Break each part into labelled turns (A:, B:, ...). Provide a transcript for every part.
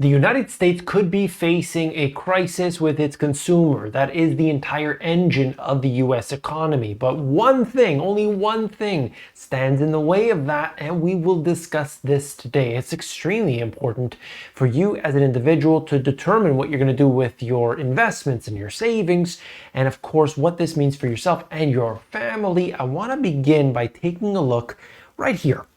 A: The United States could be facing a crisis with its consumer. That is the entire engine of the US economy. But one thing, only one thing, stands in the way of that, and we will discuss this today. It's extremely important for you as an individual to determine what you're going to do with your investments and your savings, and of course, what this means for yourself and your family. I want to begin by taking a look right here,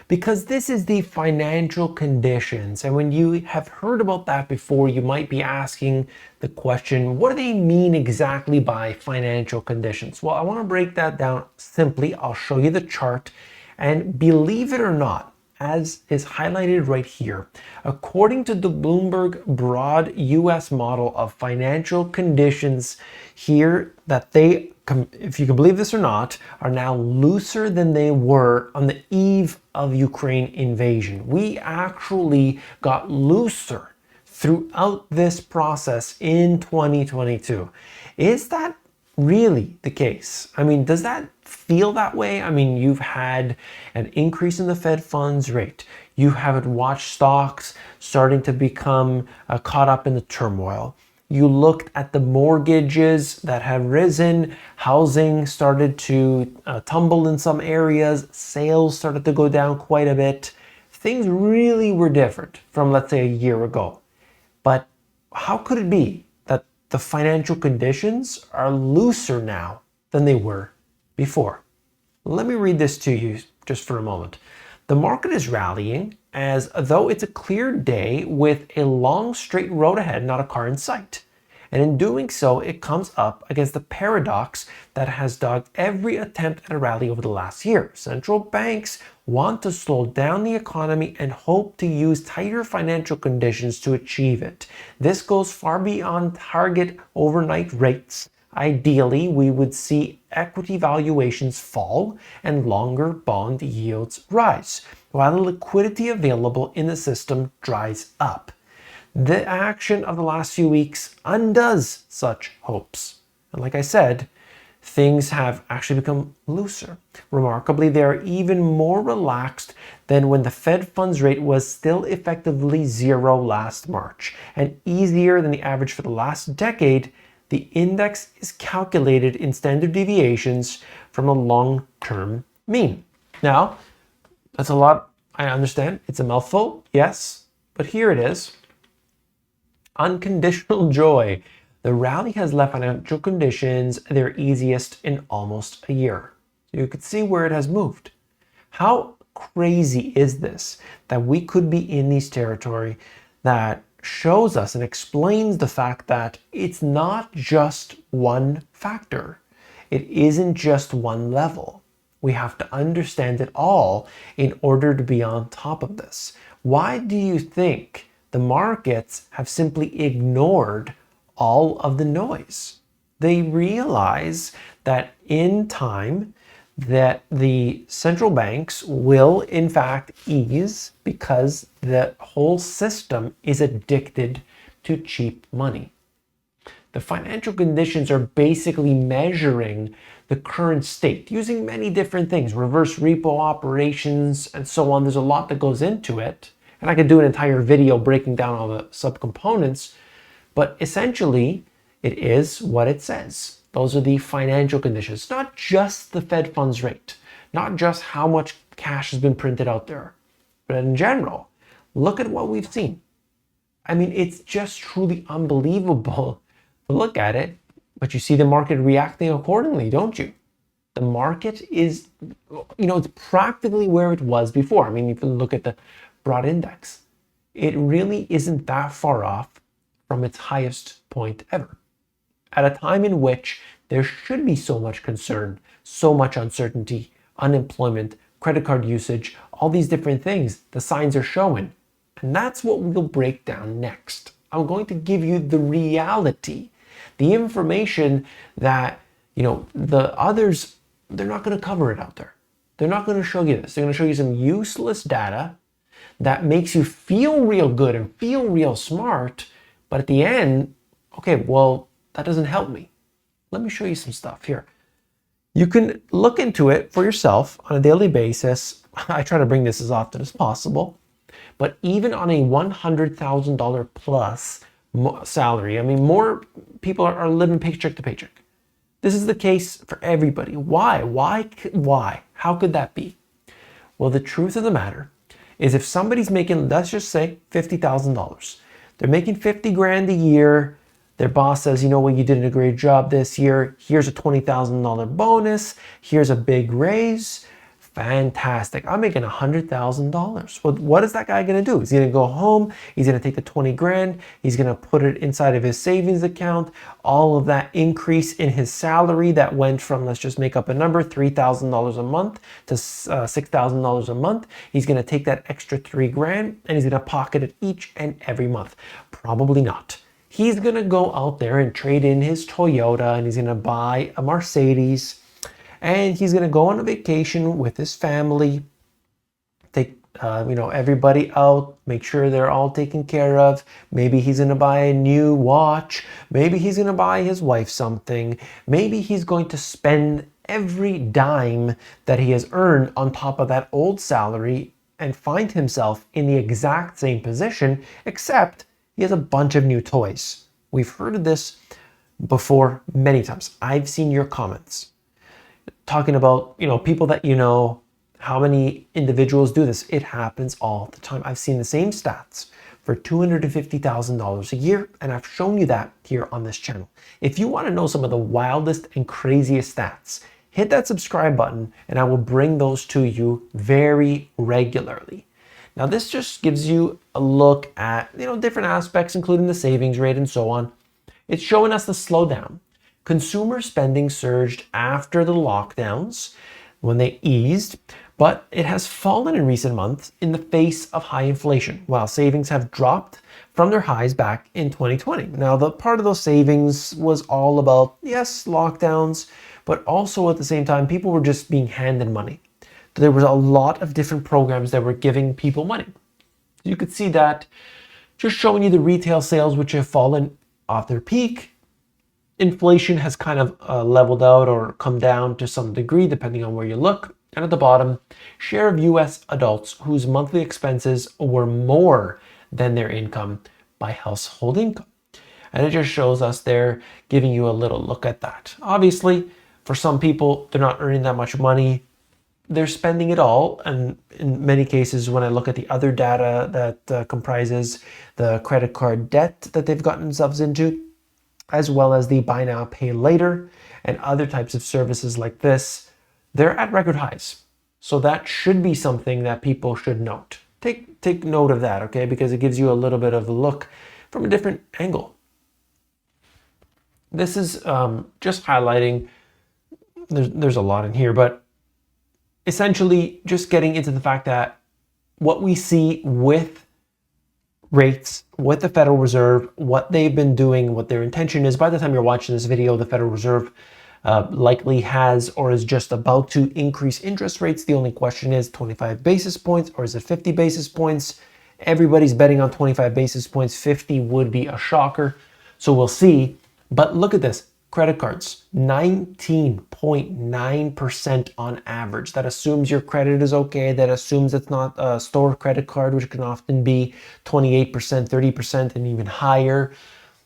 A: because this is the financial conditions. And when you have heard about that before, you might be asking the question, what do they mean exactly by financial conditions? Well, I want to break that down simply. I'll show you the chart, and believe it or not, as is highlighted right here, according to the Bloomberg Broad US model of financial conditions here, that they, if you can believe this or not, are now looser than they were on the eve of Ukraine invasion. We actually got looser throughout this process in 2022. Is that really the case? I mean, does that feel that way? I mean, you've had an increase in the Fed funds rate. You haven't watched stocks starting to become caught up in the turmoil. You looked at the mortgages that have risen, housing started to tumble in some areas, sales started to go down quite a bit. Things really were different from, let's say, a year ago. But how could it be that the financial conditions are looser now than they were before? Let me read this to you just for a moment. The market is rallying as though it's a clear day with a long straight road ahead, not a car in sight. And in doing so, it comes up against the paradox that has dogged every attempt at a rally over the last year. Central banks want to slow down the economy and hope to use tighter financial conditions to achieve it. This goes far beyond target overnight rates. Ideally, we would see equity valuations fall and longer bond yields rise, while the liquidity available in the system dries up. The action of the last few weeks undoes such hopes. And like I said, things have actually become looser. Remarkably, they are even more relaxed than when the Fed funds rate was still effectively zero last March, and easier than the average for the last decade. The index is calculated in standard deviations from a long-term mean. Now, that's a lot, I understand. It's a mouthful, yes, but here it is. Unconditional joy. The rally has left financial conditions their easiest in almost a year. So you could see where it has moved. How crazy is this that we could be in this territory that shows us and explains the fact that it's not just one factor. It isn't just one level. We have to understand it all in order to be on top of this. Why do you think the markets have simply ignored all of the noise? They realize that in time that the central banks will in fact ease because the whole system is addicted to cheap money. The financial conditions are basically measuring the current state using many different things, reverse repo operations and so on. There's a lot that goes into it, and I could do an entire video breaking down all the subcomponents, but essentially it is what it says. Those are the financial conditions, not just the Fed funds rate, not just how much cash has been printed out there, but in general, look at what we've seen. I mean, it's just truly unbelievable to look at it, but you see the market reacting accordingly, don't you? The market is, it's practically where it was before. I mean, if you look at the broad index, it really isn't that far off from its highest point ever. At a time in which there should be so much concern, so much uncertainty, unemployment, credit card usage, all these different things, the signs are showing. And that's what we'll break down next. I'm going to give you the reality, the information that, the others, they're not going to cover it out there. They're not going to show you this. They're going to show you some useless data that makes you feel real good and feel real smart. But at the end, okay, well, that doesn't help me. Let me show you some stuff here. You can look into it for yourself on a daily basis. I try to bring this as often as possible. But even on a $100,000 plus salary, I mean, more people are living paycheck to paycheck. This is the case for everybody. Why? Why? How could that be? Well, the truth of the matter is if somebody's making, let's just say $50,000, they're making 50 grand a year. Their boss says, you know what, you did a great job this year. Here's a $20,000 bonus. Here's a big raise. Fantastic. I'm making $100,000. Well, what is that guy going to do? He's going to go home. He's going to take the 20 grand. He's going to put it inside of his savings account. All of that increase in his salary that went from, let's just make up a number, $3,000 a month to $6,000 a month. He's going to take that extra 3 grand and he's going to pocket it each and every month. Probably not. He's going to go out there and trade in his Toyota and he's going to buy a Mercedes. And he's going to go on a vacation with his family, take everybody out, make sure they're all taken care of. Maybe he's going to buy a new watch. Maybe he's going to buy his wife something. Maybe he's going to spend every dime that he has earned on top of that old salary and find himself in the exact same position, except he has a bunch of new toys. We've heard of this before many times. I've seen your comments talking about, people that how many individuals do this. It happens all the time. I've seen the same stats for $250,000 a year, and I've shown you that here on this channel. If you want to know some of the wildest and craziest stats, hit that subscribe button and I will bring those to you very regularly. Now, this just gives you a look at, different aspects, including the savings rate and so on. It's showing us the slowdown. Consumer spending surged after the lockdowns when they eased, but it has fallen in recent months in the face of high inflation, while savings have dropped from their highs back in 2020. Now, the part of those savings was all about, yes, lockdowns, but also at the same time, people were just being handed money. There was a lot of different programs that were giving people money. You could see that just showing you the retail sales, which have fallen off their peak. Inflation has kind of leveled out or come down to some degree, depending on where you look. And at the bottom, share of US adults whose monthly expenses were more than their income by household income. And it just shows us there, giving you a little look at that. Obviously, for some people, they're not earning that much money. They're spending it all. And in many cases, when I look at the other data that comprises the credit card debt that they've gotten themselves into, as well as the buy now, pay later and other types of services like this, they're at record highs. So that should be something that people should note. Take note of that, okay? Because it gives you a little bit of a look from a different angle. This is just highlighting, there's a lot in here, but essentially just getting into the fact that what we see with rates, with the Federal Reserve, what they've been doing, what their intention is. By the time you're watching this video, the Federal Reserve likely has or is just about to increase interest rates. The only question is 25 basis points or is it 50 basis points? Everybody's betting on 25 basis points. 50 would be a shocker. So we'll see. But look at this. Credit cards, 19.9% on average. That assumes your credit is okay. That assumes it's not a store credit card, which can often be 28%, 30%, and even higher.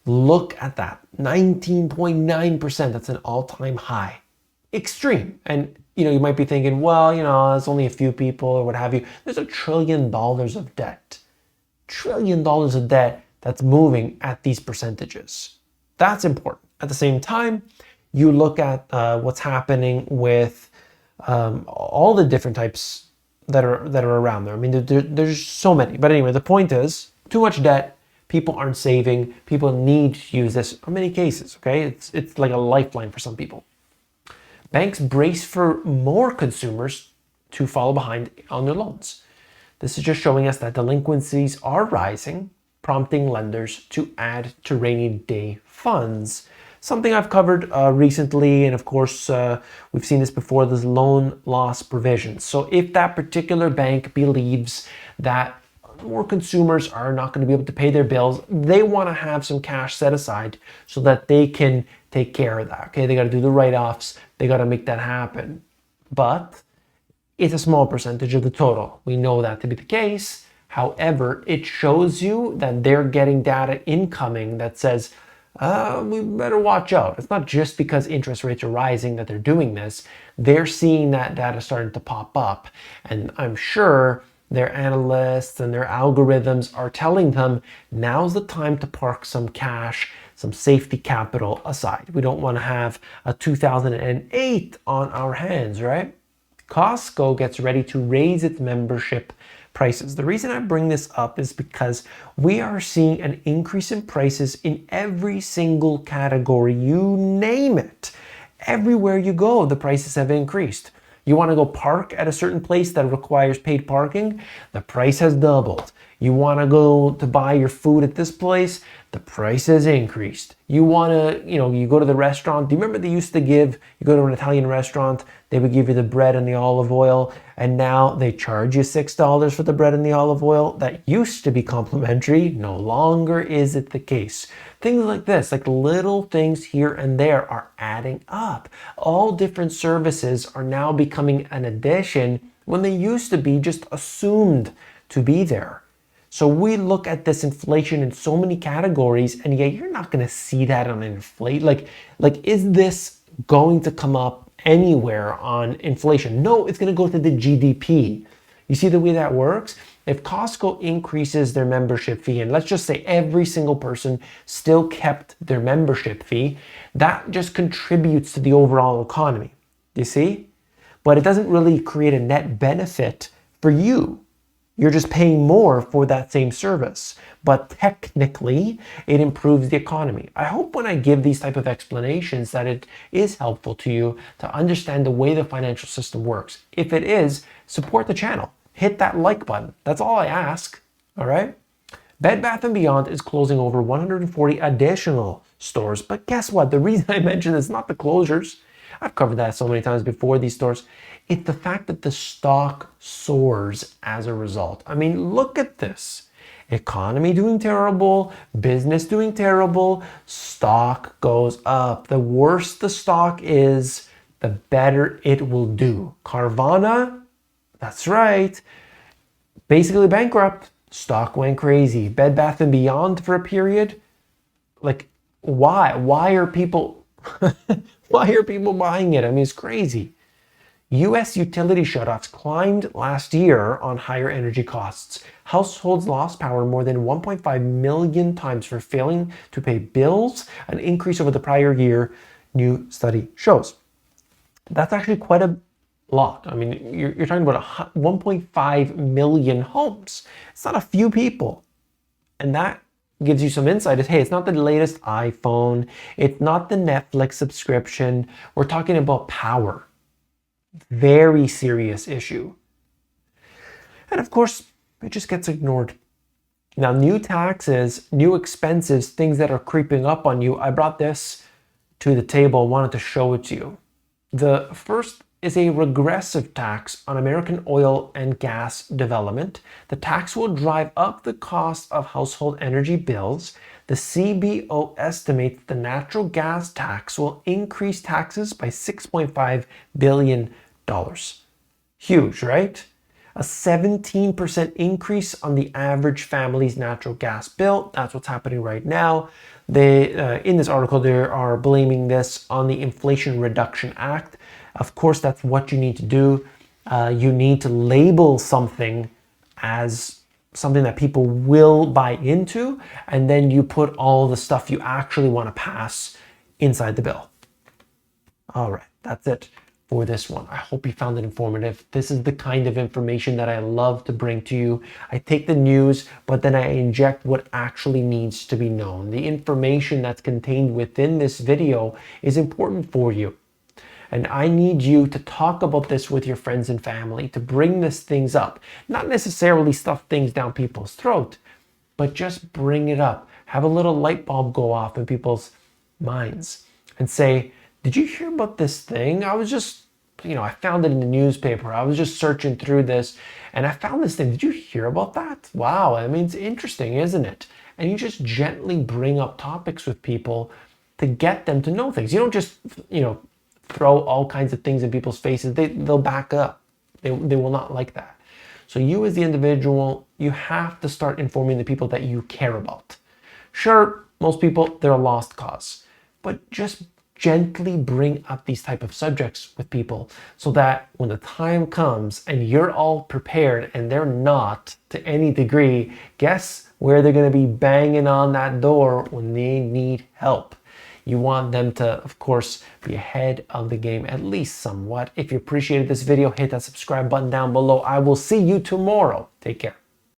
A: Look at that, 19.9%. That's an all-time high. Extreme. And, you might be thinking, well, it's only a few people or what have you. There's $1 trillion of debt. $1 trillion of debt that's moving at these percentages. That's important. At the same time, you look at what's happening with all the different types that are around there. I mean, there's so many. But anyway, the point is, too much debt. People aren't saving. People need to use this in many cases. Okay, it's like a lifeline for some people. Banks brace for more consumers to fall behind on their loans. This is just showing us that delinquencies are rising, prompting lenders to add to rainy day funds. Something I've covered recently, and of course, we've seen this before, this loan loss provisions. So if that particular bank believes that more consumers are not going to be able to pay their bills, they want to have some cash set aside so that they can take care of that. Okay, they got to do the write-offs, they got to make that happen. But it's a small percentage of the total. We know that to be the case, However, it shows you that they're getting data incoming that says, we better watch out. It's not just because interest rates are rising that they're doing this. They're seeing that data starting to pop up. And I'm sure their analysts and their algorithms are telling them now's the time to park some cash, some safety capital aside. We don't want to have a 2008 on our hands, right? Costco gets ready to raise its membership prices. The reason I bring this up is because we are seeing an increase in prices in every single category. You name it. Everywhere you go, the prices have increased. You want to go park at a certain place that requires paid parking? The price has doubled. You want to go to buy your food at this place? The price has increased. You want to, you go to the restaurant. Do you remember they used to give, you go to an Italian restaurant, they would give you the bread and the olive oil, and now they charge you $6 for the bread and the olive oil? That used to be complimentary. No longer is it the case. Things like this, like little things here and there, are adding up. All different services are now becoming an addition when they used to be just assumed to be there. So we look at this inflation in so many categories, and yet you're not going to see that on inflation. Like, is this going to come up anywhere on inflation? No, it's going to go to the GDP. You see the way that works? If Costco increases their membership fee, and let's just say every single person still kept their membership fee, that just contributes to the overall economy. You see? But it doesn't really create a net benefit for you. You're just paying more for that same service. But technically, it improves the economy. I hope when I give these type of explanations that it is helpful to you to understand the way the financial system works. If it is, support the channel. Hit that like button. That's all I ask. All right? Bed Bath & Beyond is closing over 140 additional stores. But guess what? The reason I mention it's not the closures. I've covered that so many times before, these stores. It's the fact that the stock soars as a result. I mean, look at this. Economy doing terrible, business doing terrible, stock goes up. The worse the stock is, the better it will do. Carvana, that's right, basically bankrupt. Stock went crazy. Bed Bath & Beyond for a period. Like, why? Why are people why are people buying it? I mean, it's crazy. U.S. utility shutoffs climbed last year on higher energy costs. Households lost power more than 1.5 million times for failing to pay bills, an increase over the prior year, new study shows. That's actually quite a lot. I mean, you're talking about 1.5 million homes. It's not a few people. And that gives you some insight is, hey, it's not the latest iPhone. It's not the Netflix subscription. We're talking about power. Very serious issue. And of course, it just gets ignored. Now, new taxes, new expenses, things that are creeping up on you. I brought this to the table, wanted to show it to you. The first is a regressive tax on American oil and gas development. The tax will drive up the cost of household energy bills. The CBO estimates the natural gas tax will increase taxes by $6.5 billion. Huge, right? A 17% increase on the average family's natural gas bill. That's what's happening right now. They, in this article, they are blaming this on the Inflation Reduction Act. Of course, that's what you need to do. You need to label something as something that people will buy into, and then you put all the stuff you actually want to pass inside the bill. All right, that's it for this one. I hope you found it informative. This is the kind of information that I love to bring to you. I take the news, but then I inject what actually needs to be known. The information that's contained within this video is important for you. And I need you to talk about this with your friends and family, to bring these things up. Not necessarily stuff things down people's throat, but just bring it up. Have a little light bulb go off in people's minds and say, did you hear about this thing? I was just, I found it in the newspaper. I was just searching through this and I found this thing. Did you hear about that? Wow, I mean, it's interesting, isn't it? And you just gently bring up topics with people to get them to know things. You don't just, throw all kinds of things in people's faces. They'll back up. They will not like that. So you as the individual, you have to start informing the people that you care about. Sure, most people, they're a lost cause, but just gently bring up these type of subjects with people so that when the time comes and you're all prepared and they're not to any degree, guess where they're going to be banging on that door when they need help. You want them to, of course, be ahead of the game, at least somewhat. If you appreciated this video, hit that subscribe button down below. I will see you tomorrow. Take care.